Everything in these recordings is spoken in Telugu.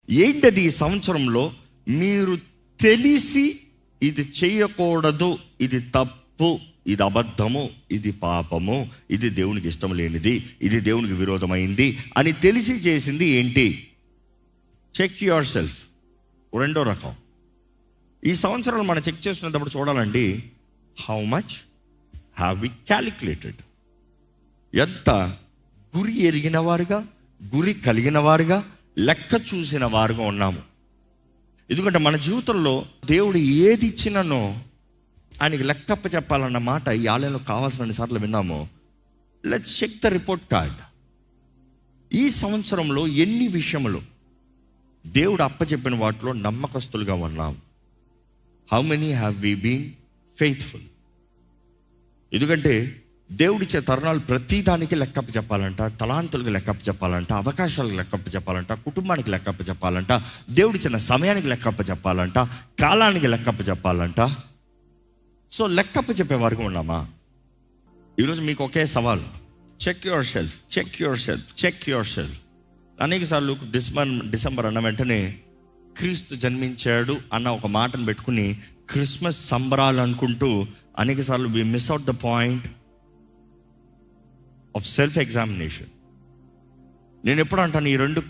ఏంటది? ఈ సంవత్సరంలో మీరు తెలిసి ఇది చేయకూడదు, ఇది తప్పు, ఇది అబద్ధము, ఇది పాపము, ఇది దేవునికి ఇష్టం లేనిది, ఇది దేవునికి విరోధమైంది అని తెలిసి చేసింది ఏంటి? Check yourself. రెండో రకం, ఈ సంవత్సరంలో మనం చెక్ చేస్తున్నప్పుడు చూడాలండి, how much have we calculated? ఎంత గురి ఎరిగిన వారుగా, గురి కలిగిన వారుగా, లెక్క చూసిన వారుగా ఉన్నాము. ఎందుకంటే మన జీవితంలో దేవుడు ఏది ఇచ్చిననో ఆయనకి లెక్కప్ప చెప్పాలన్న మాట ఈ ఆలయంలో కావాల్సిన సార్లు విన్నాము. Let's check the report card. ఈ సంవత్సరంలో ఎన్ని విషయములు దేవుడు అప్పచెప్పిన వాటిలో నమ్మకస్తులుగా ఉన్నాం? How many have we been faithful? ఎందుకంటే దేవుడిచ్చే తరుణాలు ప్రతిదానికి లెక్కప్ప చెప్పాలంట, తలాంతులకు లెక్కప్ప చెప్పాలంట, అవకాశాలకు లెక్కప్ప చెప్పాలంట, కుటుంబానికి లెక్కప్ప చెప్పాలంట, దేవుడిచ్చిన సమయానికి లెక్కప్ప చెప్పాలంట, కాలానికి లెక్కప్ప చెప్పాలంట. సో లెక్కప్ప చెప్పే వరకు ఉన్నామా? ఈరోజు మీకు ఒకే సవాల్, check yourself, check yourself, check yourself. అనేకసార్లు డిసెంబర్ అన్న వెంటనే క్రీస్తు జన్మించాడు అన్న ఒక మాటను పెట్టుకుని క్రిస్మస్ సంబరాలు అనుకుంటూ అనేకసార్లు we miss out the point of self examination. నేను ఎప్పుడు అంటాను, ఈ రెండు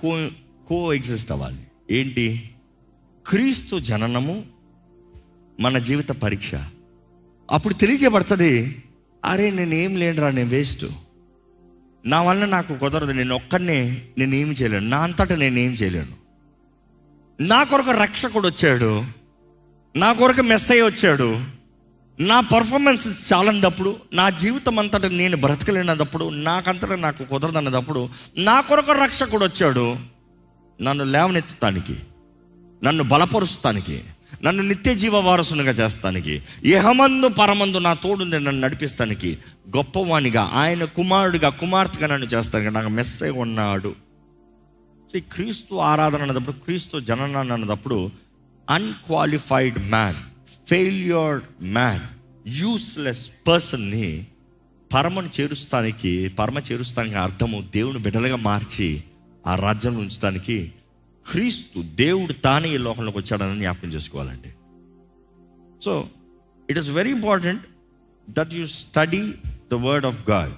కో ఎగ్జిస్ట్ అవ్వాలి. ఏంటి? క్రీస్తు జననము మన జీవిత పరీక్ష. అప్పుడు తెలియజేయబడుతుంది, అరే నేనేం లేనురా, నేను వేస్ట్, నా వల్ల నాకు కుదరదు, నేను ఒక్కడనే నేనేమి చేయలేను, నా అంతటా నేనేం చేయలేను. నా కొరకు రక్షకుడు వచ్చాడు, నా కొరకు మెస్సయ్య వచ్చాడు, నా పర్ఫార్మెన్స్ చాలన్నప్పుడు, నా జీవితం అంతటా నేను బ్రతకలేనప్పుడు, నాకంతటా నాకు కుదరదన్నప్పుడు నా కొరకు రక్షకుడు వచ్చాడు, నన్ను లేవనెత్తుతానికి, నన్ను బలపరుస్తానికి, నన్ను నిత్య జీవ వారసునిగా చేస్తానికి, ఇహమందు పరమందు నా తోడుంది నన్ను నడిపిస్తానికి, గొప్పవానిగా, ఆయన కుమారుడిగా, కుమార్తెగా నన్ను చేస్తానికి నాకు మెస్సయ్య ఉన్నాడు. సో క్రీస్తు ఆరాధన అన్నప్పుడు, క్రీస్తు జననాన్ని అన్నప్పుడు unqualified man, failure man, useless పర్సన్ని పరమ చేరుస్తానికి అర్థము దేవుని బిడ్డలుగా మార్చి ఆ రాజ్యంలో ఉంచడానికి క్రీస్తు దేవుడు తానే ఈ లోకంలోకి వచ్చాడని జ్ఞాపకం చేసుకోవాలండి. So it is very important that you study the word of God.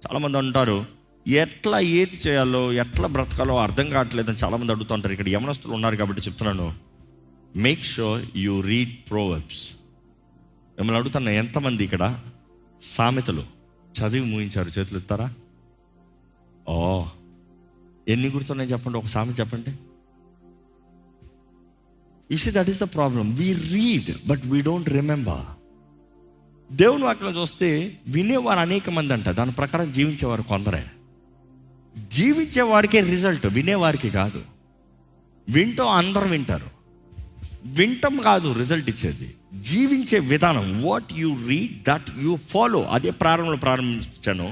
చాలామంది అంటారు, ఎట్లా ఏది చేయాలో, ఎట్లా బ్రతకాలో అర్థం కావట్లేదని చాలామంది అడుగుతూ ఉంటారు. ఇక్కడ యవనస్తులు ఉన్నారు కాబట్టి చెప్తున్నాను, make sure you read Proverbs. మిమ్మల్ని అడుగుతున్నా, ఎంతమంది ఇక్కడ సామెతలు చదివి ముగించారు? చేతులు ఎత్తారా? ఎన్ని గుర్తున్నాయి చెప్పండి, ఒక సామెత చెప్పండి. That is the problem, we read but we don't remember. దేవుని వాక్యం చూస్తే వినేవారు అనేక మంది అంట, దాని ప్రకారం జీవించేవారు కొందరే. జీవించేవారికే రిజల్ట్, వినేవారికి కాదు. వింటూ అందరూ వింటారు, వింటం కాదు రిజల్ట్ ఇచ్చేది, జీవించే విధానం. What you read that you follow. అదే ప్రారంభించాను.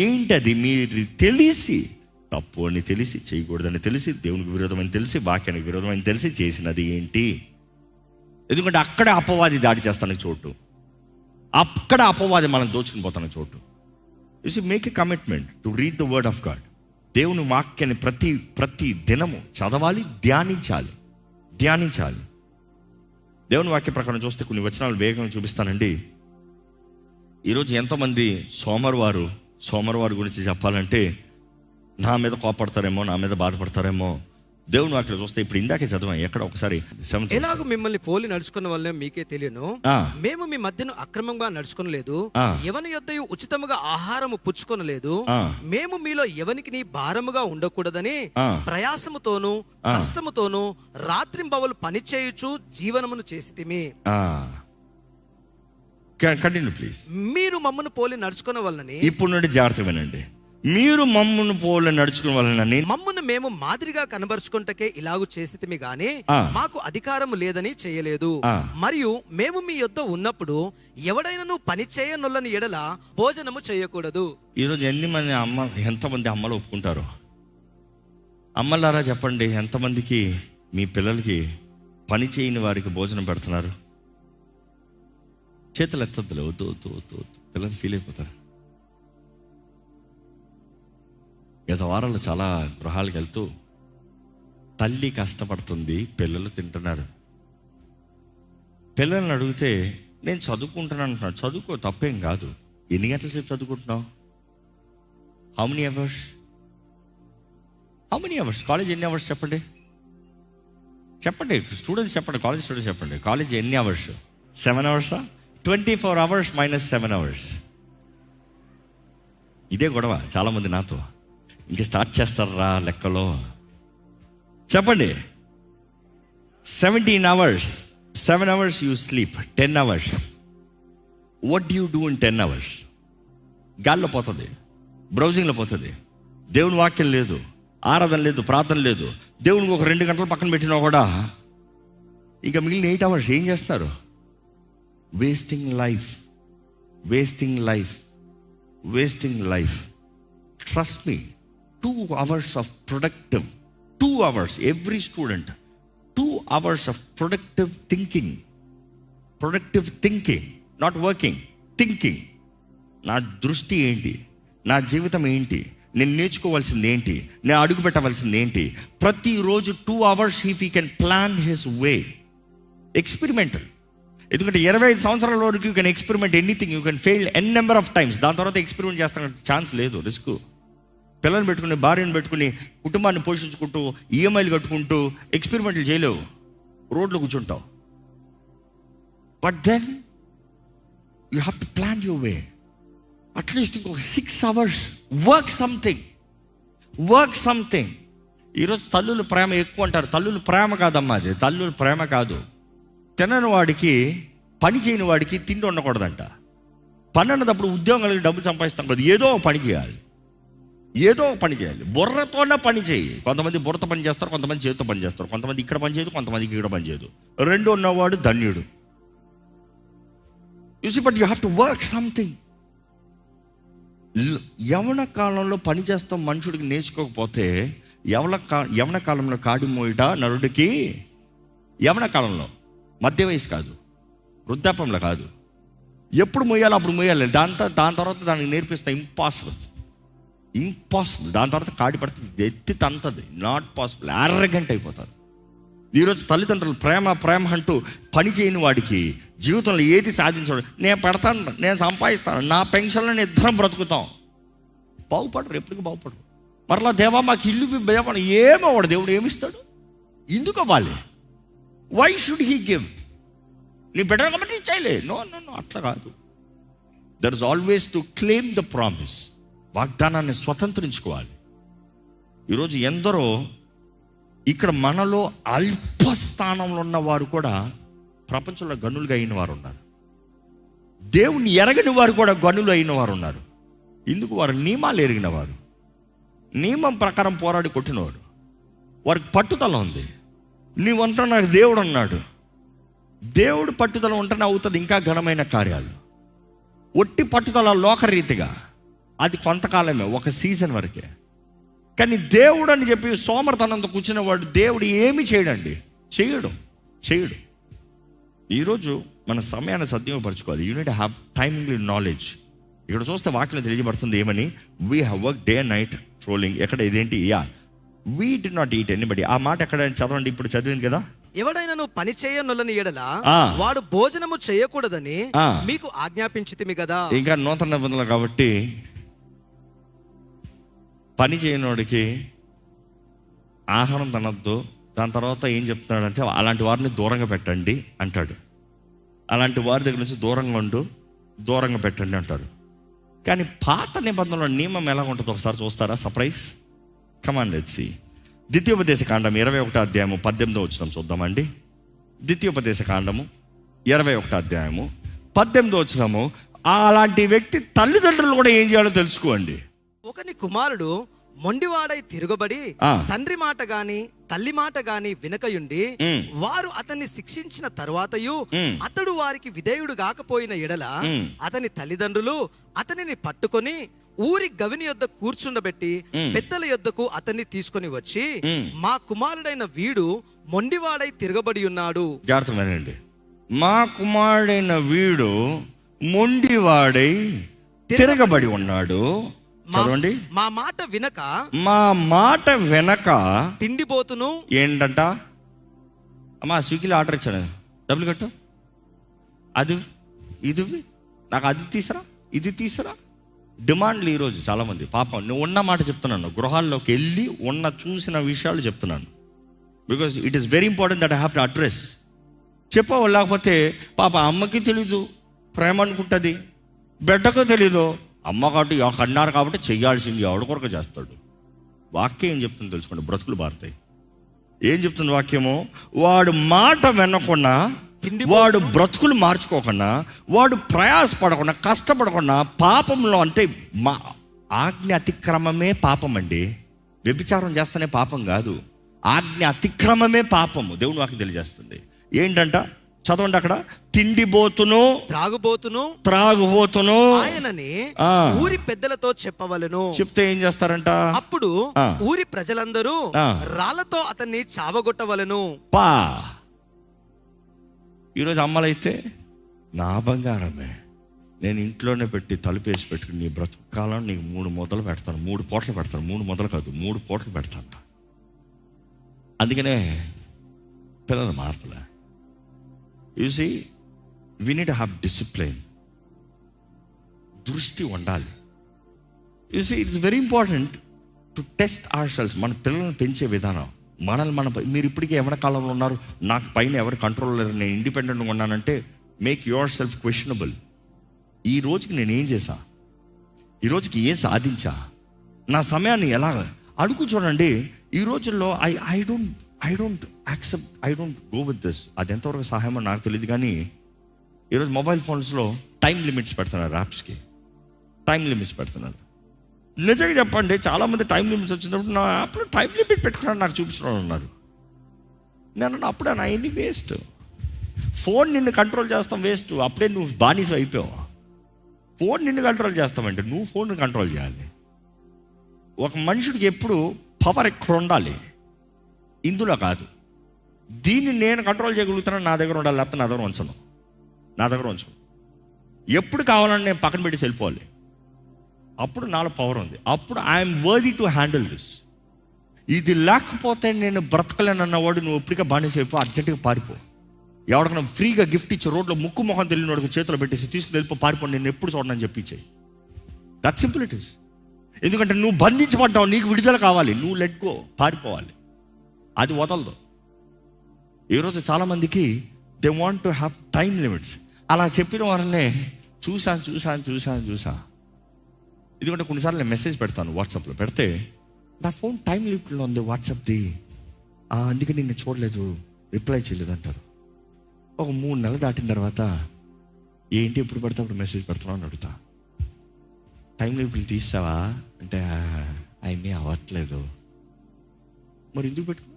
ఏంటది? మీరు తెలిసి, తప్పు అని తెలిసి, చేయకూడదని తెలిసి, దేవునికి విరోధమని తెలిసి, వాక్యానికి విరోధమని తెలిసి చేసినది ఏంటి? ఎందుకంటే అక్కడే అపవాది దాడి చేస్తాను చోటు, అక్కడ అపవాది మనం దోచుకుని పోతాను చోటు. You see, make a commitment to read the word of God. దేవుని వాక్యాన్ని ప్రతి దినము చదవాలి, ధ్యానించాలి. దేవుని వాక్య ప్రకారం చూస్తే కొన్ని వచనాలు వేగంగా చూపిస్తానండి. ఈరోజు ఎంతోమంది సోమవారు గురించి చెప్పాలంటే నా మీద కోపడతారేమో, నా మీద బాధపడతారేమో. దేవుని వాక్యం చూస్తే ఇప్పుడు ఇందాకే చదివాం, ఎక్కడ ఒకసారి, ఎలాగో మిమ్మల్ని పోలి నడుచుకున్న వల్లే మీకే తెలియను, మేము మీ మధ్యను అక్రమంగా నడుచుకొనలేదు, ఎవని యొద్దయు ఉచితముగా ఆహారము పుచ్చుకొనలేదు, మేము మీలో ఎవనికి నీ భారముగా ఉండకూడదని ప్రయాసముతోను కష్టముతోను రాత్రింబవలు పని చేయుచు జీవనమును చేసితిమి. Continue please. మీరు మమ్మను పోలి నడుచుకున్న వల్లని, ఇప్పుడు నుండి జాగ్రత్త వినండి, మీరు మమ్మను పోలి నడుచుకున్న వలన మమ్మను మేము మాదిరిగా కనబరుచుకుంటకే ఇలాగు చేసితిమి గాని మాకు అధికారము లేదని చేయలేదు. మరియు మేము మీ యొద్ద ఉన్నప్పుడు ఎవడైనా పని చేయనొల్లని ఎడల భోజనము చేయకూడదు. ఈరోజు ఎంతమంది అమ్మలు ఒప్పుకుంటారు? అమ్మలారా చెప్పండి, ఎంతమందికి మీ పిల్లలకి పని చేయని వారికి భోజనం పెడుతున్నారు? చేతులు ఎత్తద్దులే, వద్దు, పిల్లలు ఫీల్ అయిపోతారు. గత వారాల్లో చాలా గృహాలకు వెళ్తూ తల్లి కష్టపడుతుంది, పిల్లలు తింటున్నారు. పిల్లల్ని అడిగితే నేను చదువుకుంటున్నాను అంటున్నాను. చదువుకో, తప్పేం కాదు. ఎన్ని గంటల సేపు చదువుకుంటున్నావు? How many hours? కాలేజ్ ఎన్ని అవర్స్ చెప్పండి. స్టూడెంట్స్ చెప్పండి, కాలేజ్ స్టూడెంట్స్ చెప్పండి. కాలేజ్ ఎన్ని అవర్స్? 7 అవర్సా? 24 అవర్స్ మైనస్ 7 అవర్స్. ఇదే గొడవ చాలామంది నాతో. ఇంక స్టార్ట్ చేస్తారా లెక్కలో? చెప్పండి. 17 hours. 7 hours you sleep. 10 hours. What do you do in 10 hours? గాల్లో పోతుంది, బ్రౌజింగ్లో పోతుంది. దేవుని వాక్యం లేదు, ఆరాధన లేదు, ప్రార్థన లేదు. దేవునికి ఒక 2 గంటలు పక్కన పెట్టినా కూడా ఇంకా మిగిలిన 8 అవర్స్ ఏం చేస్తున్నారు? Wasting life. Trust me, 2 hours of productive, 2 hours every student, 2 hours of productive thinking, not working, thinking. నా దృష్టి ఏంటి? నా జీవితం ఏంటి? నేను నేర్చుకోవాల్సింది ఏంటి? నేను అడుగు పెట్టవలసింది ఏంటి? ప్రతిరోజు 2 hours if he can plan his way. Experimental. ఎందుకంటే 25 సంవత్సరాల వరకు you can experiment anything, you can fail n number of times. దాని తర్వాత ఎక్స్పెరిమెంట్ చేస్తానికి ఛాన్స్ లేదు, రిస్క్. పిల్లల్ని పెట్టుకుని, భార్యను పెట్టుకుని, కుటుంబాన్ని పోషించుకుంటూ, ఈఎంఐలు కట్టుకుంటూ ఎక్స్పెరిమెంట్లు చేయలేవు, రోడ్లో కూర్చుంటావు. But then you have to plan your way. At least ఇంకొక 6 అవర్స్ వర్క్ సంథింగ్. ఈరోజు తల్లుల ప్రేమ ఎక్కువ అంటారు. తల్లుల ప్రేమ కాదమ్మా అది. తల్లుల ప్రేమ కాదు. తినని వాడికి, పని చేయని వాడికి తిండి ఉండకూడదంట. పని అన్నదప్పుడు ఉద్యోగం కలిగి డబ్బు సంపాదిస్తాం కదా, ఏదో ఒక పని చేయాలి. బుర్రతోనే పని చేయి. కొంతమంది బుర్రతో పని చేస్తారు, కొంతమంది చేతితో పని చేస్తారు, కొంతమంది ఇక్కడ పని చేయదు, కొంతమందికి ఇక్కడ పని చేయదు. 2 ఉన్నవాడు ధన్యుడు. You see, but you have to work something. యవన కాలంలో పని చేస్తాం మనుషుడికి నేర్చుకోకపోతే యవన కాలంలో కాడి మోయట నరుడికి. యవన కాలంలో, మధ్య వయసు కాదు, వృద్ధాపంలో కాదు. ఎప్పుడు మోయాలో అప్పుడు మోయాలి. దాని తర్వాత దానికి నేర్పిస్తే ఇంపాసిబుల్. దాని తర్వాత కాడి పడుతుంది, ఎత్తి తంతది, నాట్ పాసిబుల్. అర్రగెంట్ అయిపోతారు. ఈరోజు తల్లిదండ్రులు ప్రేమ అంటూ పని చేయని వాడికి జీవితంలో ఏది సాధించడం. నేను పెడతాను, నేను సంపాదిస్తాను, నా పెన్షన్లో నేను ఇద్దరం బ్రతుకుతాం. బాగుపడరు, ఎప్పటికీ బాగుపడరు. మరలా దేవా మాకు ఇల్లు దేవా, ఏమవాడు దేవుడు ఏమిస్తాడు? ఎందుకు అవ్వాలి? Why should he give? నీ బెటర్ కాబట్టి చేయలే. నో, అట్లా కాదు. There is always to claim the promise. వాగ్దానాన్ని స్వతంత్రించుకోవాలి. ఈరోజు ఎందరో ఇక్కడ మనలో అల్ప స్థానంలో ఉన్నవారు కూడా ప్రపంచంలో గనులుగా అయిన వారు ఉన్నారు. దేవుని ఎరగని వారు కూడా గనులు అయిన వారు ఉన్నారు. ఇందుకు వారు నియమాలు ఎరిగిన వారు, నియమం ప్రకారం పోరాడి కొట్టినవారు. వారికి పట్టుదల ఉంది. నీవంతా నాకు దేవుడు అన్నాడు. దేవుడు పట్టుదల ఉంటేనే అవుతుంది ఇంకా ఘనమైన కార్యాలు. ఒట్టి పట్టుదల లోకరీతిగా అది కొంతకాలమే, ఒక సీజన్ వరకే. కానీ దేవుడు అని చెప్పి సోమర్తనంతో కూర్చున్న వాడు దేవుడు ఏమి చేయడండి, చేయడు. ఈరోజు మన సమయాన్ని సద్వినియోగపరచుకోవాలి. You need have timely knowledge. ఇక్కడ చూస్తే వాక్యం తెలియజేయబడుతుంది ఏమని? We have work day and night trolling. ఎక్కడ ఇదేంటి? We did not eat anybody. ఆ మాట ఎక్కడ చదవండి, ఇప్పుడు చదివింది కదా. ఎవడైనా పని చేయనొల్లని ఎడల వాడు భోజనము చేయకూడదని మీకు ఆజ్ఞాపించితిమి కదా. ఇంకా నూతన నిబంధనలు కాబట్టి పని చేయనోడికి ఆహారం తినద్దు. దాని తర్వాత ఏం చెప్తున్నాడంటే అలాంటి వారిని దూరంగా పెట్టండి అంటాడు. అలాంటి వారి దగ్గర నుంచి దూరంగా పెట్టండి అంటారు. కానీ పాత నిబంధనలో నియమం ఎలా ఉంటుందో ఒకసారి చూస్తారా? సర్ప్రైజ్. Come on let's see. ద్వితీయోపదేశ కాండం 21వ అధ్యాయము 18వ వచనం చూద్దామండి. ద్వితీయోపదేశ కాండము 21వ అధ్యాయము 18వ వచనము. అలాంటి వ్యక్తి తల్లిదండ్రులు కూడా ఏం చేయాలో తెలుసుకోండి. ఒకని కుమారుడు మొండివాడై తిరగబడి తండ్రి మాట గాని తల్లి మాట గాని వినకయుండి వారు అతన్ని శిక్షించిన తరువాతయు అతడు వారికి విధేయుడు కాకపోయిన ఎడల అతని తల్లిదండ్రులు అతనిని పట్టుకొని ఊరి గవిని యొద్ద కూర్చుండబెట్టి పెద్దల యొద్దకు అతన్ని తీసుకొని వచ్చి, మా కుమారుడైన వీడు మొండివాడై తిరగబడి ఉన్నాడు. జాగ్రత్త వినండి. మా కుమారుడైన వీడు మొండివాడై తిరగబడి ఉన్నాడు. చదవండి. మా మాట వినక, మా మాట వెనక తిండిపోతును. ఏంటంట? అమ్మా స్విగ్గీలో ఆర్డర్ ఇచ్చాను, డబ్బులు కట్టు, అది ఇది నాకు అది తీసురా, ఇది తీసురా. డిమాండ్లు ఈరోజు చాలామంది. పాపం నువ్వు ఉన్న మాట చెప్తున్నాను, గృహాల్లోకి వెళ్ళి ఉన్న చూసిన విషయాలు చెప్తున్నాను. Because it is very important that I have to address. చెప్పవు, లేకపోతే పాప అమ్మకి తెలీదు ప్రేమ అనుకుంటుంది, బిడ్డకు తెలీదు. అమ్మ కాబట్టి అన్నారు కాబట్టి చెయ్యాల్సింది ఎవడ కొరకు చేస్తాడు. వాక్యం ఏం చెప్తుంది తెలుసుకోండి, బ్రతుకులు మారుతాయి. ఏం చెప్తుంది వాక్యము? వాడు మాట వినకుండా, వాడు బ్రతుకులు మార్చుకోకుండా, వాడు ప్రయాసపడకుండా, కష్టపడకుండా పాపంలో, అంటే మా ఆజ్ఞ అతిక్రమమే పాపం అండి. వ్యభిచారం చేస్తేనే పాపం కాదు, ఆజ్ఞ అతిక్రమమే పాపము. దేవుని వాక్యం తెలియజేస్తుంది. ఏంటంట? చదవండి అక్కడ. తిండిబోతును, త్రాగుబోతును ఆయనని ఊరి పెద్దలతో చెప్పవలెను. చెప్తే ఏం చేస్తారంట? అప్పుడు ఊరి ప్రజలందరూ రాళ్లతో అతన్ని చావగొట్టవలెను. పా ఈరోజు అమ్మలైతే, నా బంగారమే, నేను ఇంట్లోనే పెట్టి తలుపేసి పెట్టుకుని నీ బ్రతుకు కాలం నీకు 3 మొదలు పెడతాను, 3 పూటలు పెడతాను. 3 మొదలు కాదు, 3 పూటలు పెడతాను. అందుకనే పిల్లలు మారుతలే. You see, we need to have discipline. దృష్టి ఉండాలి. You see, it's very important to test our selves. మన పిల్లల్ని పెంచే విధానం, మీరు ఇప్పటికీ ఎవరి కాలంలో ఉన్నారు, నాకు పైన ఎవరు కంట్రోల్ లేరు, నేను ఇండిపెండెంట్గా ఉన్నానంటే మేక్ యువర్ సెల్ఫ్ క్వశ్చనబుల్. ఈ రోజుకి నేను ఏం చేశా, ఈ రోజుకి ఏం సాధించా, నా సమయాన్ని ఎలా అడుగు. చూడండి, ఈ రోజుల్లో I don't accept, I don't go with this. అది ఎంతవరకు సహాయమో నాకు తెలియదు, కానీ ఈరోజు మొబైల్ ఫోన్స్లో టైం లిమిట్స్ పెడుతున్నారు, యాప్స్కి టైం లిమిట్స్ పెడుతున్నారు. నిజంగా చెప్పండి, చాలామంది టైం లిమిట్స్ వచ్చినప్పుడు నా యాప్లో టైం లిమిట్ పెట్టుకున్నాను నాకు చూపించడం ఉన్నారు. నేను అప్పుడే నా ఎన్ని వేస్ట్. ఫోన్ నిన్ను కంట్రోల్ చేస్తాం వేస్ట్. అప్పుడే నువ్వు బానిస అయిపోయావు. ఫోన్ నిన్ను కంట్రోల్ చేస్తామంటే నువ్వు ఫోన్ను కంట్రోల్ చేయాలి. ఒక మనుషుడికి ఎప్పుడు పవర్ ఎక్కువ ఉండాలి, ఇందులో కాదు. దీన్ని నేను కంట్రోల్ చేయగలుగుతాను, నా దగ్గర ఉండాలి, లేకపోతే నా దగ్గర ఉంచను. ఎప్పుడు కావాలని నేను పక్కన పెట్టి వెళ్ళిపోవాలి. అప్పుడు నాలో పవర్ ఉంది, అప్పుడు I'm worthy to handle this. ఇది లేకపోతే నేను బ్రతకలేను అన్నవాడు నువ్వు ఎప్పటికే బానిస అయిపో, అర్జెంటుగా పారిపో. ఎవరికైనా ఫ్రీగా గిఫ్ట్ ఇచ్చి రోడ్లో ముక్కు మొహం తెలియని వాడికి చేతిలో పెట్టేసి తీసుకుని వెళ్ళిపో, పారిపో, నేను ఎప్పుడు చూడనని చెప్పించాయి. That simple it is. ఎందుకంటే నువ్వు బంధించబడ్డావు, నీకు విడుదల కావాలి, నువ్వు లెట్ గో, పారిపోవాలి. అది వదలదు. ఈరోజు చాలామందికి they want to have time limits. అలా చెప్పిన వారినే చూసా. ఎందుకంటే కొన్నిసార్లు నేను మెసేజ్ పెడతాను వాట్సాప్లో, పెడితే నా ఫోన్ టైం లిమిట్లో ఉంది వాట్సాప్ది, అందుకే నిన్ను చూడలేదు, రిప్లై చేయలేదు అంటారు. ఒక 3 నెలలు దాటిన తర్వాత ఏంటి ఎప్పుడు పడితే అప్పుడు మెసేజ్ పెడుతున్నావు అని అడుగుతా. టైం లిమిట్లు తీస్తావా అంటే అవన్నీ అవ్వట్లేదు. మరి ఎందుకు పెట్టుకో?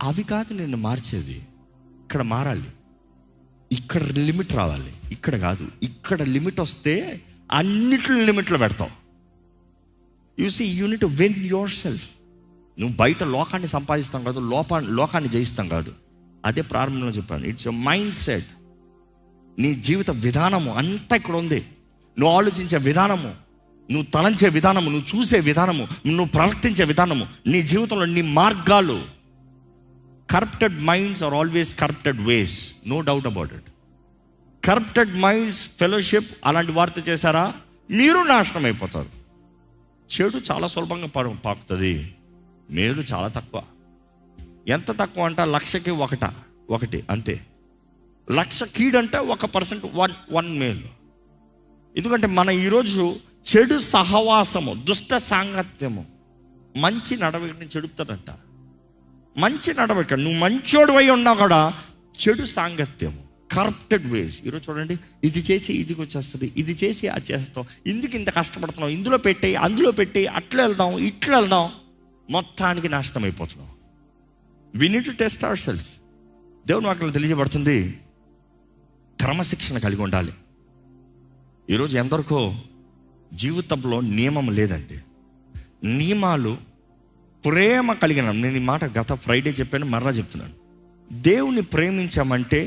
అవి కాదు నిన్ను మార్చేది, ఇక్కడ మారాలి, ఇక్కడ లిమిట్ రావాలి. ఇక్కడ కాదు, ఇక్కడ లిమిట్ వస్తే అన్నిట్లో లిమిట్లో పెడతావు. You see, you need to win yourself. నువ్వు బయట లోకాన్ని సంపాదిస్తాం కాదు, లోకాన్ని జయిస్తాం కాదు. అదే ప్రారంభంలో చెప్పాను, ఇట్స్ యువర్ మైండ్ సెట్. నీ జీవిత విధానము అంతా ఇక్కడ ఉంది. నువ్వు ఆలోచించే విధానము, నువ్వు తలంచే విధానము, నువ్వు చూసే విధానము, నువ్వు ప్రవర్తించే విధానము, నీ జీవితంలో నీ మార్గాలు. Corrupted minds are always corrupted ways, no doubt about it. Corrupted minds fellowship అలాంటి వార్త చేశారా, మీరు నాశనం అయిపోతారు. చెడు చాలా సులభంగా పాకుతుంది, మేలు చాలా తక్కువ. ఎంత తక్కువ అంటే 1,00,000కి ఒకటి అంతే. 1,00,000 కీడంటే 1% 1 మేలు. ఎందుకంటే మన ఈరోజు చెడు సహవాసము, దుష్ట సాంగత్యము మంచి నడవడికని చెడుపుతుందంట. మంచి నడవడిక, నువ్వు మంచోడు అయి ఉన్నావు కూడా చెడు సాంగత్యము, కరప్టెడ్ వేస్. ఈరోజు చూడండి, ఇది చేసి ఇదికి వచ్చేస్తుంది, ఇది చేసి అది చేస్తాం, ఇందుకు ఇంత కష్టపడుతున్నావు, ఇందులో పెట్టేయి, అందులో పెట్టేయి, అట్లా వెళ్దాం, ఇట్లా వెళ్దాం, మొత్తానికి నాశనం అయిపోతున్నాం. We need to test our self. దేవుని వాక్యంలో తెలియజేయబడుతుంది, క్రమశిక్షణ కలిగి ఉండాలి. ఈరోజు ఎందరికో జీవితంలో నియమం లేదండి. నియమాలు, ప్రేమ కలిగిన, నేను ఈ మాట గత ఫ్రైడే చెప్పాను, మరలా చెప్తున్నాను. దేవుని ప్రేమించామంటే,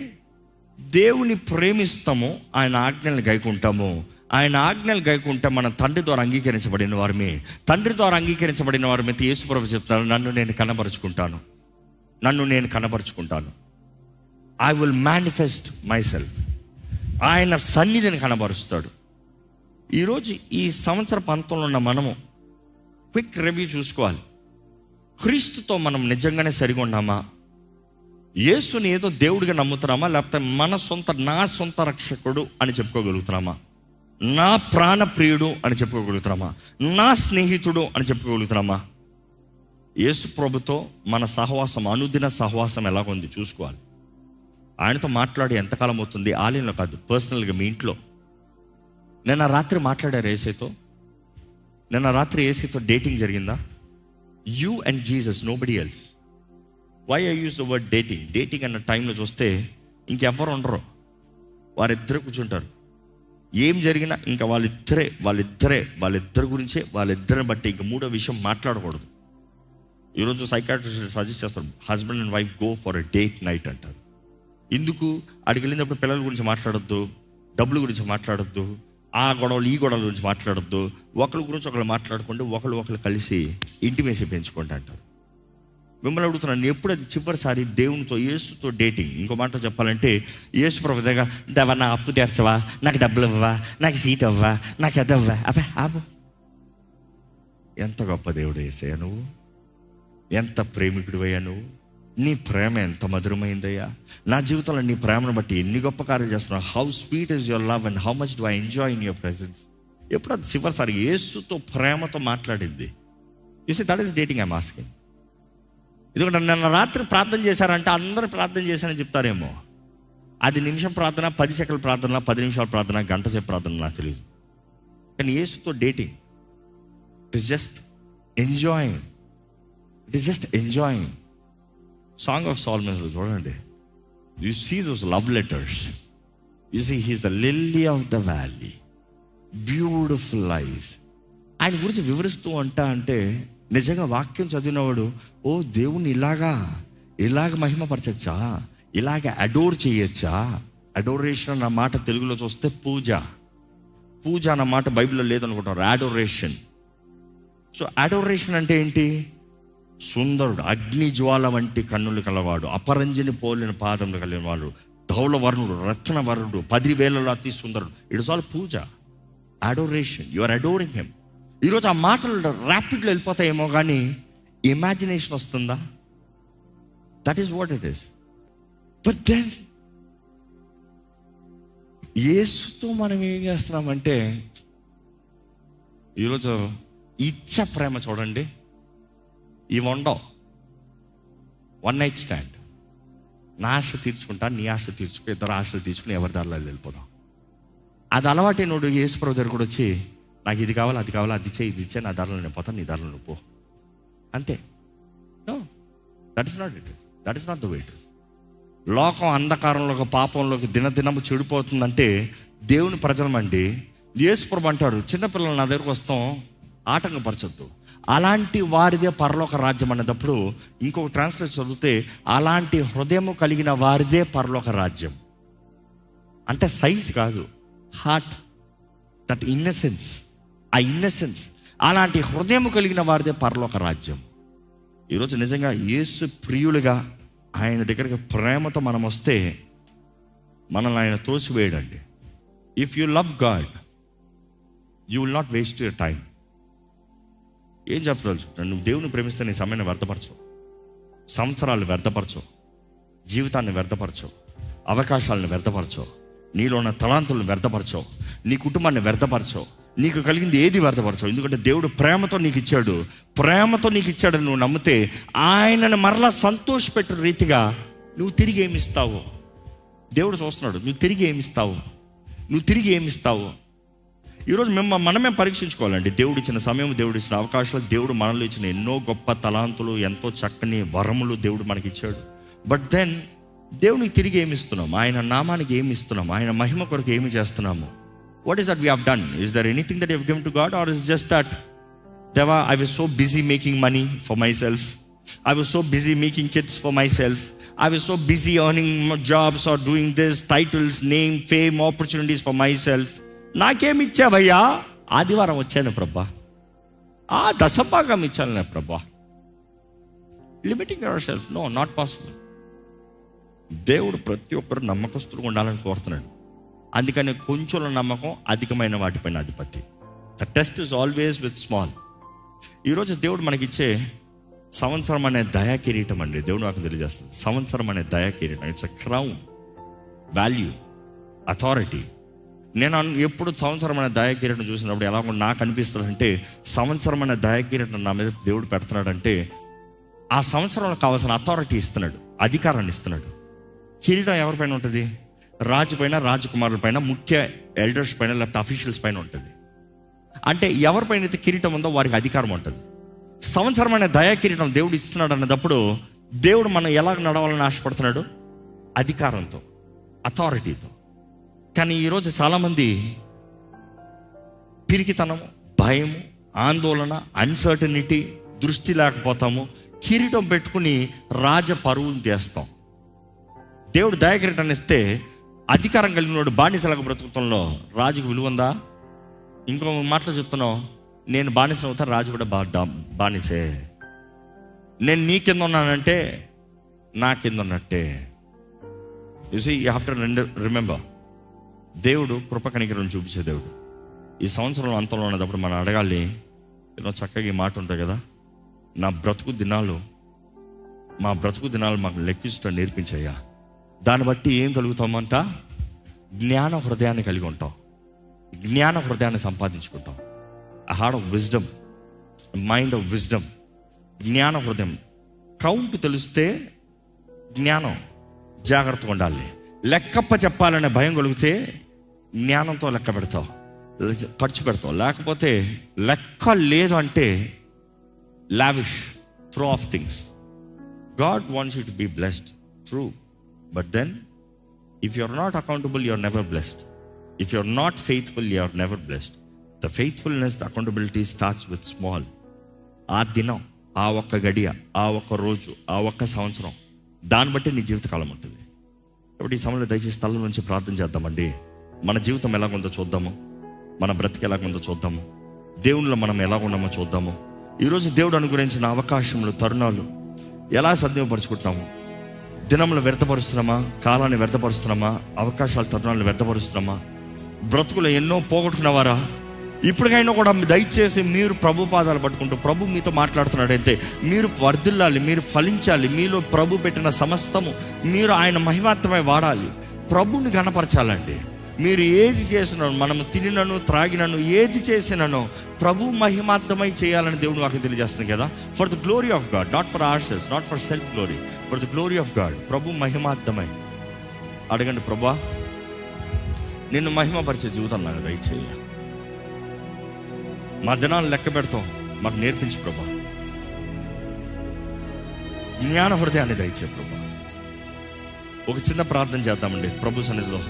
దేవుని ప్రేమిస్తాము, ఆయన ఆజ్ఞల్ని గైకుంటాము, ఆయన ఆజ్ఞలు గైకుంటే మన తండ్రి ద్వారా అంగీకరించబడిన వారమే. తండ్రి ద్వారా అంగీకరించబడిన వారమైతే యేసుప్రభు చెప్తాను, నన్ను నేను కనబరుచుకుంటాను. I will manifest myself. ఆయన సన్నిధిని కనబరుస్తాడు. ఈరోజు ఈ సంవత్సర పంతంలో ఉన్న మనము క్విక్ రివ్యూ చూసుకోవాలి. క్రీస్తుతో మనం నిజంగానే సరిగా ఉన్నామా? యేసుని ఏదో దేవుడిగా నమ్ముతున్నామా, లేకపోతే నా సొంత రక్షకుడు అని చెప్పుకోగలుగుతున్నామా? నా ప్రాణప్రియుడు అని చెప్పుకోగలుగుతున్నామా? నా స్నేహితుడు అని చెప్పుకోగలుగుతున్నామా? యేసు ప్రభుతో మన సహవాసం, అనుదిన సహవాసం ఎలాగుంది చూసుకోవాలి. ఆయనతో మాట్లాడి ఎంతకాలం అవుతుంది? ఆలయంలో కాదు, పర్సనల్గా మీ ఇంట్లో. నిన్న రాత్రి మాట్లాడారు ఏసీతో? నిన్న రాత్రి ఏసీతో డేటింగ్ జరిగిందా? You and Jesus, nobody else. Why I use the word dating? Dating అన్న టైంలో చూస్తే ఇంకెవ్వరు ఉండరు, వారిద్దరు కూర్చుంటారు. ఏం జరిగినా ఇంకా వాళ్ళిద్దరి గురించే, వాళ్ళిద్దరిని బట్టి ఇంక మూడో విషయం మాట్లాడకూడదు. ఈరోజు సైకాట్రిస్ట్ సజెస్ట్ చేస్తారు, husband and wife go for a date night అంటారు. ఎందుకు? అడిగి వెళ్ళినప్పుడు పిల్లల గురించి మాట్లాడొద్దు, డబ్బుల గురించి మాట్లాడొద్దు, ఆ గొడవలు ఈ గొడవల గురించి మాట్లాడొద్దు, ఒకరి గురించి ఒకరు మాట్లాడుకుంటూ ఒకరు కలిసి ఇంటిమేసి పెంచుకోండి అంటారు. మిమ్మల్ని అడుగుతున్నాను, ఎప్పుడు అది చివరిసారి దేవునితో, యేసుతో డేటింగ్? ఇంకో మాట చెప్పాలంటే, యేసు ప్రభు దగ్గర దేవా నా అప్పు తీర్చవా, నాకు డబ్బులు ఇవ్వవా, నాకు సీట్ అవ్వా, నాకు అది అవ్వా, ఆపు. ఎంత గొప్ప దేవుడు యేసయ్యా నువ్వు, ఎంత ప్రేమికుడు అయ్యా నువ్వు, నీ ప్రేమ ఎంత మధురమైందయ్యా. నా జీవితంలో నీ ప్రేమను బట్టి ఎన్ని గొప్ప కార్యాలు చేస్తున్నావు. How sweet is your love and how much do I enjoy in your presence. ఎప్పుడు అది చివరిసారి యేసుతో ప్రేమతో మాట్లాడింది? You see that is dating I'm asking. ఎందుకంటే నిన్న రాత్రి ప్రార్థన చేశారంటే అందరూ ప్రార్థన చేశారని చెప్తారేమో. అది నిమిషం ప్రార్థన, 10 సెకండ్ల ప్రార్థన, 10 నిమిషాల ప్రార్థన, గంట సేపు ప్రార్థన, నాకు తెలియదు. కానీ యేసుతో dating, it is just enjoying. Song of Solomons చూడండి, you see those love letters, you see he's the lily of the valley, beautiful eyes. ఆయన గురించి వివరిస్తూ అంటే నిజంగా వాక్యం చదివినవాడు, ఓ దేవుణ్ణి ఇలాగ మహిమపరచచ్చా, ఇలాగ అడోర్ చేయొచ్చా. అడోరేషన్ అన్న మాట తెలుగులో చూస్తే పూజ అన్న మాట బైబిల్లో లేదనుకుంటారు, అడోరేషన్. సో అడోరేషన్ అంటే ఏంటి? సుందరుడు, అగ్ని జ్వాల వంటి కన్నులు కలవాడు, అపరంజిని పోలిన పాదములు కలిగిన వాడు, ధౌలవర్ణుడు, రత్నవర్ణుడు, 10,000 అతి సుందరుడు. It's all puja, adoration. You are adoring him. ఈరోజు ఆ మాటలు ర్యాపిడ్లో వెళ్ళిపోతాయేమో కానీ ఇమాజినేషన్ వస్తుందా? That is what it is. But then యేసుతో మనం ఏం చేస్తున్నామంటే, ఈరోజు ఇచ్చ ప్రేమ చూడండి. ఇవి ఉండవు. 1 night స్టాండ్. నా ఆశ తీర్చుకుంటా, నీ ఆశ తీర్చుకో, ఇద్దరు ఆశలు తీర్చుకుని ఎవరి దారిలో వెళ్ళిపోదాం. అది అలవాటే. నోడు యేసుప్రభు దగ్గర కూడా వచ్చి, నాకు ఇది కావాలి, అది కావాలి, అది ఇది ఇచ్చే, నా దారిలో నేను పోతాను, నీ దారిలో నువ్వు పో, అంతే. No, that is not the way it is. లోకం అంధకారంలోకి, పాపంలోకి దినదినము చెడిపోతుందంటే దేవుని ప్రజలమండి. యేసుప్రభు అంటాడు, చిన్నపిల్లలు నా దగ్గరకు వస్తాం, ఆటంకపరచొద్దు, అలాంటి వారిదే పరలోక రాజ్యం అన్నప్పుడు. ఇంకొక ట్రాన్స్లేట్ చదివితే, అలాంటి హృదయము కలిగిన వారిదే పరలోక రాజ్యం. అంటే సైజ్ కాదు, హార్ట్, దట్ ఇన్నసెన్స్, ఆ ఇన్నసెన్స్, అలాంటి హృదయము కలిగిన వారిదే పరలోక రాజ్యం. ఈరోజు నిజంగా యేసు ప్రియులుగా ఆయన దగ్గరికి ప్రేమతో మనం వస్తే మనల్ని ఆయన తోసివేయడండి. If you love God, you will not waste your time. ఏం చెప్పదలుచు? నువ్వు దేవుని ప్రేమిస్తే నీ సమయాన్ని వ్యర్థపరచవు, సంవత్సరాలు వ్యర్థపరచవు, జీవితాన్ని వ్యర్థపరచవు, అవకాశాలను వ్యర్థపరచవు, నీలో ఉన్న తలాంతులను వ్యర్థపరచవు, నీ కుటుంబాన్ని వ్యర్థపరచవు, నీకు కలిగింది ఏది వ్యర్థపరచవు. ఎందుకంటే దేవుడు ప్రేమతో నీకు ఇచ్చాడు. నువ్వు నమ్మితే ఆయనను మరలా సంతోషపెట్టు రీతిగా నువ్వు తిరిగి ఏమిస్తావు? దేవుడు చూస్తున్నాడు, నువ్వు తిరిగి ఏమిస్తావు. ఈరోజు మనమే పరీక్షించుకోవాలండి. దేవుడు ఇచ్చిన సమయం, దేవుడు ఇచ్చిన అవకాశాలు, దేవుడు మనలో ఇచ్చిన ఎన్నో గొప్ప తలాంతులు, ఎంతో చక్కని వరములు దేవుడు మనకి ఇచ్చాడు. బట్ దెన్ దేవునికి తిరిగి ఏమి ఇస్తున్నాము? ఆయన నామానికి ఏమి ఇస్తున్నాము? ఆయన మహిమ కొరకు ఏమి చేస్తున్నాము? What is that we have done? Is there anything that you have given to God, or is just that దేవా I was so busy making money for myself, I was so busy making kids for myself, I was so busy earning jobs or doing this, titles, name, fame, opportunities for myself. నాకేమి ఇచ్చావయ్యా? ఆదివారం వచ్చాను ప్రభా, ఆ దశభాగం ఇచ్చాను ప్రభా. Limiting yourself, no, not possible. దేవుడు ప్రతి ఒక్కరు నమ్మకస్తులుగా ఉండాలని కోరుతున్నాడు. అందుకని కొంచెం నమ్మకం, అధికమైన వాటిపైన అధిపతి. The test is always with small. ఈరోజు దేవుడు మనకిచ్చే సంవత్సరం అనే దయా కిరీటం అండి. దేవుడు నాకు తెలియజేస్తుంది, సంవత్సరం అనే దయా కిరీటం. It's a crown, value, authority. నేను ఎప్పుడు సంవత్సరం అనే దయా కిరీటం చూసినప్పుడు ఎలా నాకు అనిపిస్తుంది అంటే, సంవత్సరం అనే దయా కిరీటం నా మీద దేవుడు పెడుతున్నాడంటే ఆ సంవత్సరంలో కావాల్సిన అథారిటీ ఇస్తున్నాడు, అధికారాన్ని ఇస్తున్నాడు. కిరీటం ఎవరిపైన ఉంటుంది? రాజు పైన, రాజకుమారుల పైన, ముఖ్య ఎల్డర్స్ పైన, లేకపోతే అఫీషియల్స్ పైన ఉంటుంది. అంటే ఎవరిపైన అయితే కిరీటం ఉందో వారికి అధికారం ఉంటుంది. సంవత్సరం అనే దయా కిరీటం దేవుడు ఇస్తున్నాడు అన్నప్పుడు దేవుడు మనం ఎలా నడవాలని ఆశపడుతున్నాడు? అధికారంతో, అథారిటీతో. కానీ ఈరోజు చాలామంది పిరికితనము, భయము, ఆందోళన, అన్సర్టనిటీ, దృష్టి లేకపోతాము. కిరీటం పెట్టుకుని రాజ పరువులు చేస్తాం. దేవుడు దయా కిరీటాన్ని ఇస్తే అధికారం కలిగినోడు బానిసలకు బ్రతుకుతంలో రాజుకు విలువ ఉందా? ఇంకో మాటలు చెప్తున్నావు, నేను బానిస అవుతా, రాజు కూడా బానిసే. నేను నీ కింద ఉన్నానంటే నా కింద ఉన్నట్టే. You see, you have to remember, దేవుడు కృప కనికరం చూపించే దేవుడు. ఈ సంవత్సరంలో అంతంలో ఉన్నప్పుడు మనం అడగాలి, చక్కగా ఈ మాట ఉంటుంది కదా, మా బ్రతుకు దినాలు మాకు లెక్కించడం నేర్పించయ్యా. దాన్ని బట్టి ఏం కలుగుతామంట? జ్ఞాన హృదయాన్ని కలిగి ఉంటాం, జ్ఞాన హృదయాన్ని సంపాదించుకుంటాం. a heart of wisdom, a mind of wisdom. జ్ఞాన హృదయం. కౌంట్ తెలిస్తే జ్ఞానం, జాగ్రత్తగా ఉండాలి. లెక్కప్ప చెప్పాలనే భయం కలిగితే జ్ఞానంతో లెక్క పెడతావు, ఖర్చు పెడతావు. లేకపోతే లెక్క లేదు అంటే lavish, throw of things. God wants you to be blessed, true. But then, if you're not accountable, you're never blessed. If you're not faithful, you're never blessed. The faithfulness, the accountability starts with small. ఆ దినం, ఆ ఒక్క గడియ, ఆ ఒక్క రోజు, ఆ ఒక్క సంవత్సరం, దాన్ని బట్టి నీ జీవితకాలం ఉంటుంది. కాబట్టి ఈ సమయంలో దయచేసి స్థలం నుంచి ప్రార్థన చేద్దామండి. మన జీవితం ఎలాగుందో చూద్దాము, మన బ్రతికి ఎలాగుందో చూద్దాము, దేవునిలో మనం ఎలా ఉన్నామో చూద్దాము. ఈరోజు దేవుడు అనుగ్రహించిన అవకాశములు, తరుణాలు ఎలా సద్వినియోగపరుచుకుంటున్నాము? దినములు వ్యర్థపరుస్తున్నామా? కాలాన్ని వ్యర్థపరుస్తున్నామా? అవకాశాలు, తరుణాలను వ్యర్థపరుస్తున్నామా? బ్రతుకులు ఎన్నో పోగొట్టుకున్నవారా? ఇప్పటికైనా కూడా దయచేసి మీరు ప్రభు పాదాలు పట్టుకుంటూ, ప్రభు మీతో మాట్లాడుతున్నాడంటే మీరు వర్ధిల్లాలి, మీరు ఫలించాలి. మీలో ప్రభు పెట్టిన సమస్తము మీరు ఆయన మహిమార్థమై వాడాలి, ప్రభుని గణపరచాలండి. మీరు ఏది చేసినాను, మనం తినినను త్రాగినను ఏది చేసినానో ప్రభు మహిమార్థమై చేయాలని దేవుడు నాకు తెలియజేస్తుంది కదా. For the glory of God, not for ourselves, not for self glory, for the glory of God. ప్రభు మహిమార్థమై అడగండి, ప్రభా నిన్ను మహిమపరిచే జీవితం నాకు దయచేయ. మా దినాలు లెక్క పెడతాం, మాకు నేర్పించు ప్రభా. జ్ఞాన హృదయాన్ని దయచే ప్రభా. ఒక చిన్న ప్రార్థన చేద్దామండి ప్రభు సన్నిధిలో,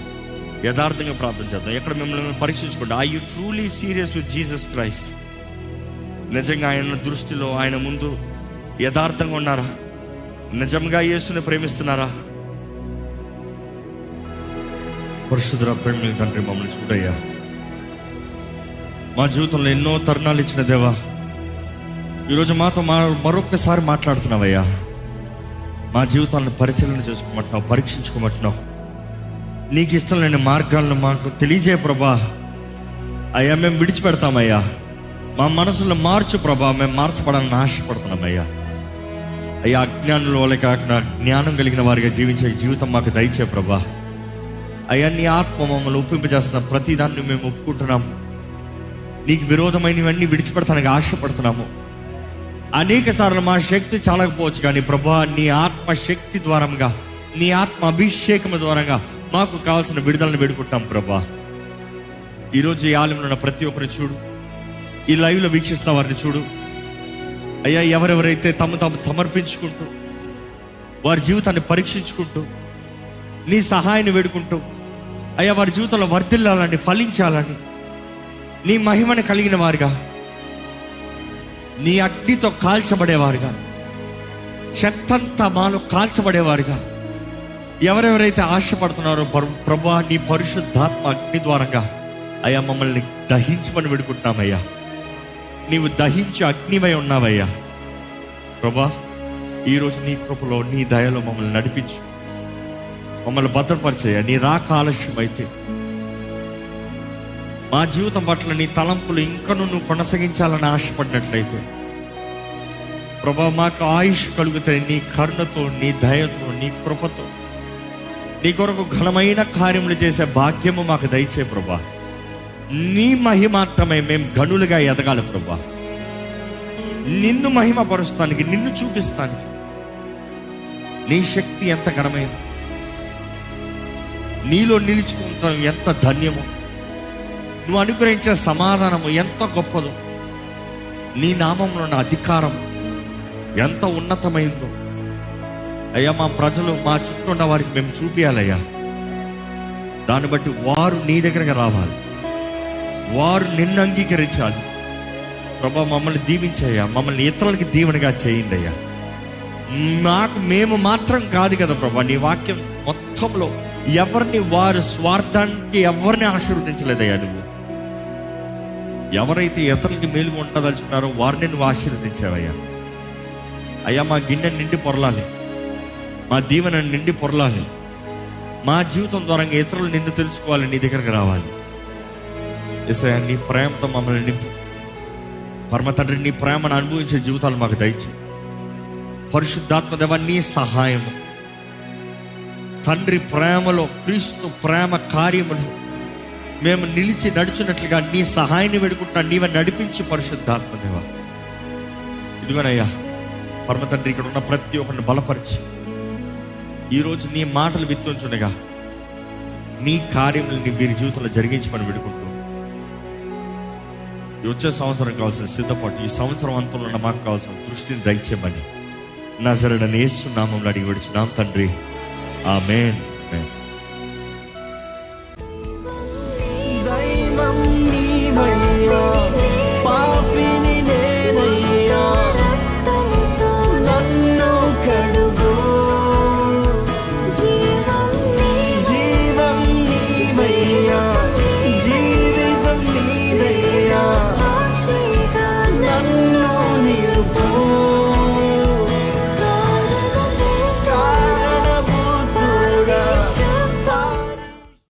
యథార్థంగా ప్రార్థన చేద్దాం. ఎక్కడ మిమ్మల్ని పరీక్షించుకోండి. Are you truly serious with Jesus Christ? నిజంగా ఆయన దృష్టిలో, ఆయన ముందు యథార్థంగా ఉన్నారా? నిజంగా యేసుని ప్రేమిస్తున్నారా? పరిశుద్ధ ప్రేమ తండ్రి, మమ్మల్ని చూడయ్యా. మా జీవితంలో ఎన్నో తరుణాలు ఇచ్చిన దేవా, ఈరోజు మాతో మరొక్కసారి మాట్లాడుతున్నావయ్యా. మా జీవితాలను పరిశీలన చేసుకోమంటున్నావు, పరీక్షించుకోమంటున్నావు. నీకు ఇష్టం లేని మార్గాలను మాకు తెలియజేయ ప్రభా. అయ్యా మేము విడిచిపెడతామయ్యా. మా మనసులో మార్చు ప్రభా. మేము మార్చబడాలని ఆశపడుతున్నామయ్యా. అయ్యా అజ్ఞానుల వల్ల కాకుండా జ్ఞానం కలిగిన వారిగా జీవించే జీవితం మాకు దయచే ప్రభా. అయ్యా నీ ఆత్మ మమ్మల్ని ఒప్పింపజేస్తున్న ప్రతిదాన్ని మేము ఒప్పుకుంటున్నాము. నీకు విరోధమైనవన్నీ విడిచిపెడతానికి ఆశపడుతున్నాము. అనేక సార్లు మా శక్తి చాలకపోవచ్చు, కానీ ప్రభా నీ ఆత్మ శక్తి ద్వారంగా, నీ ఆత్మ అభిషేకం ద్వారంగా మాకు కావాల్సిన విడుదలను వేడుకుంటాం ప్రభా. ఈరోజు ఈ ఆలయంలో ఉన్న ప్రతి ఒక్కరిని చూడు, ఈ లైవ్లో వీక్షిస్తున్న వారిని చూడు అయ్యా. ఎవరెవరైతే తాము సమర్పించుకుంటూ, వారి జీవితాన్ని పరీక్షించుకుంటూ, నీ సహాయాన్ని వేడుకుంటూ అయ్యా వారి జీవితంలో వర్ధిల్లాలని, ఫలించాలని, నీ మహిమని కలిగిన వారుగా, నీ అగ్నితో కాల్చబడేవారుగా, చెత్తంతా మాలో కాల్చబడేవారుగా ఎవరెవరైతే ఆశపడుతున్నారో ప్రభువా, నీ పరిశుద్ధాత్మ అగ్ని ద్వారంగా అయ్యా మమ్మల్ని దహించమని వేడుకుంటున్నామయ్యా. నీవు దహించి అగ్నివై ఉన్నావయ్యా ప్రభా. ఈరోజు నీ కృపలో, నీ దయలో మమ్మల్ని నడిపించు, మమ్మల్ని భద్రపరిచేయ. నీ రాక ఆలస్యం అయితే మా జీవితం పట్ల నీ తలంపులు ఇంకనూ నువ్వు కొనసాగించాలని ఆశపడినట్లయితే ప్రభా, మాకు ఆయుష్ కలుగుతాయి. నీ కరుణతో, నీ దయతో, నీ కృపతో నీ కొరకు ఘనమైన కార్యములు చేసే భాగ్యము మాకు దయచే ప్రభా. నీ మహిమాత్రమే మేము గనులుగా ఎదగాలి ప్రభా. నిన్ను మహిమపరుస్తానికి, నిన్ను చూపిస్తానికి నీ శక్తి ఎంత ఘనమైంది, నీలో నిలుచుకుంటాం ఎంత ధన్యము, నువ్వు అనుగ్రహించే సమాధానము ఎంత గొప్పదో, నీ నామంలో ఉన్న అధికారం ఎంత ఉన్నతమైందో అయ్యా. మా ప్రజలు, మా చుట్టూ ఉన్న వారికి మేము చూపించాలయ్యా. దాన్ని బట్టి వారు నీ దగ్గరకు రావాలి, వారు నిన్ను అంగీకరించాలి ప్రభా. మమ్మల్ని దీవించయ్యా, మమ్మల్ని ఇతరులకి దీవెనగా చేయండి అయ్యా. మేము మాత్రం కాదు కదా ప్రభా, నీ వాక్యం మొత్తంలో ఎవరిని వారి స్వార్థానికి ఎవరిని ఆశీర్వదించలేదయ్యా. నువ్వు ఎవరైతే ఇతరులకి మేలుగా ఉండదలుచుకున్నారో వారిని నువ్వు ఆశీర్వదించావయ్యా. అయ్యా మా గిన్నె నిండి పొరలాలి, మా దీవెన నిండి పొరలాలి, మా జీవితం ద్వారా ఇతరులు నిన్ను తెలుసుకోవాలి, నీ దగ్గరకు రావాలి. యేసయ్యా నీ ప్రేమతో మమ్మల్ని నింపు పరమ తండ్రి. నీ ప్రేమను అనుభవించే జీవితాలు మాకు దయచేయి. పరిశుద్ధాత్మ దేవా నీ సహాయము తండ్రి, ప్రేమలో క్రీస్తు ప్రేమ కార్యములు మేము నిలిచి నడుచున్నట్లుగా నీ సహాయాన్ని వేడుకుంటున్నా. నీవే నడిపించి పరిశుద్ధాత్మ దేవా. ఇదిగోనయ్యా పరమ తండ్రి, ఇక్కడ ఉన్న ప్రతి ఒక్కరిని బలపరిచి ఈరోజు నీ మాటలు విత్తుంచుండగా నీ కార్యములని వీరి జీవితంలో జరిగించమని వేడుకుంటూ, వచ్చే సంవత్సరం కావాల్సిన సిద్ధపాటు, ఈ సంవత్సరం అంతంలో ఉన్న మాకు కావాల్సిన దృష్టిని దయచేయమని నజరేయుడైన యేసు నామములో అడిగి వేడుచున్నాం తండ్రి. ఆమేన్.